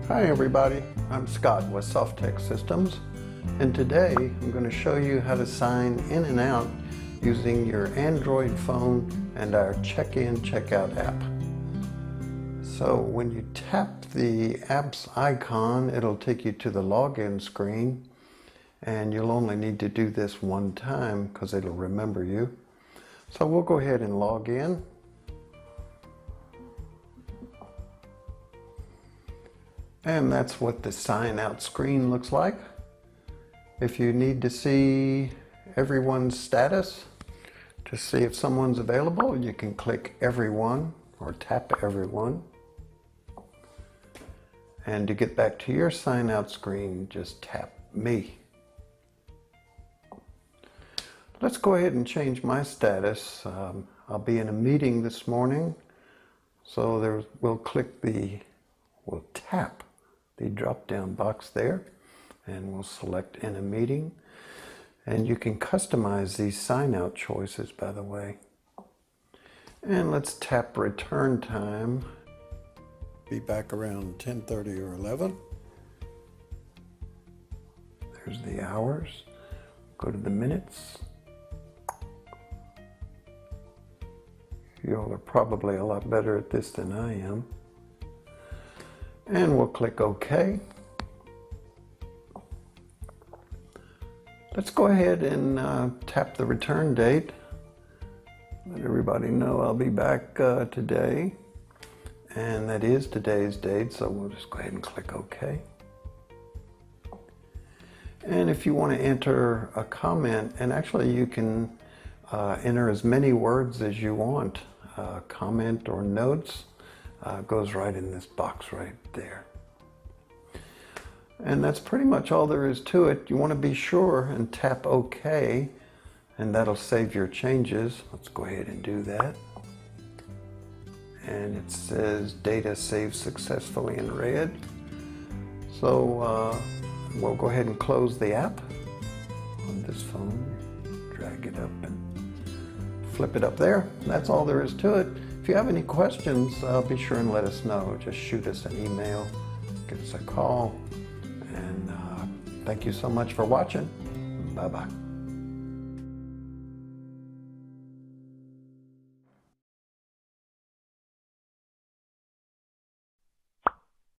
Hi everybody, I'm Scott with Softex Systems, and today I'm going to show you how to sign in and out using your Android phone and our check-in check-out app. So when you tap the app's icon, it'll take you to the login screen, and you'll only need to do this one time because it'll remember you. So we'll go ahead and log in. And that's what the sign out screen looks like. If you need to see everyone's status to see if someone's available, you can click everyone or tap everyone. And to get back to your sign out screen, just tap me. Let's go ahead and change my status. I'll be in a meeting this morning, so we'll tap the drop-down box there, and we'll select in a meeting. And you can customize these sign-out choices, by the way. And let's tap return time. Be back around 10:30 or 11. There's the hours. Go to the minutes. You all are probably a lot better at this than I am. And we'll click OK. Let's go ahead and tap the return date. Let everybody know I'll be back today. And that is today's date, so we'll just go ahead and click OK. And if you want to enter a comment, and actually you can enter as many words as you want, comment or notes, goes right in this box right there. And that's pretty much all there is to it. You want to be sure and tap OK, and that'll save your changes. Let's go ahead and do that. And it says data saved successfully in red. So we'll go ahead and close the app on this phone. Drag it up and flip it up there. That's all there is to it. If you have any questions, be sure and let us know. Just shoot us an email, give us a call, and thank you so much for watching. Bye-bye.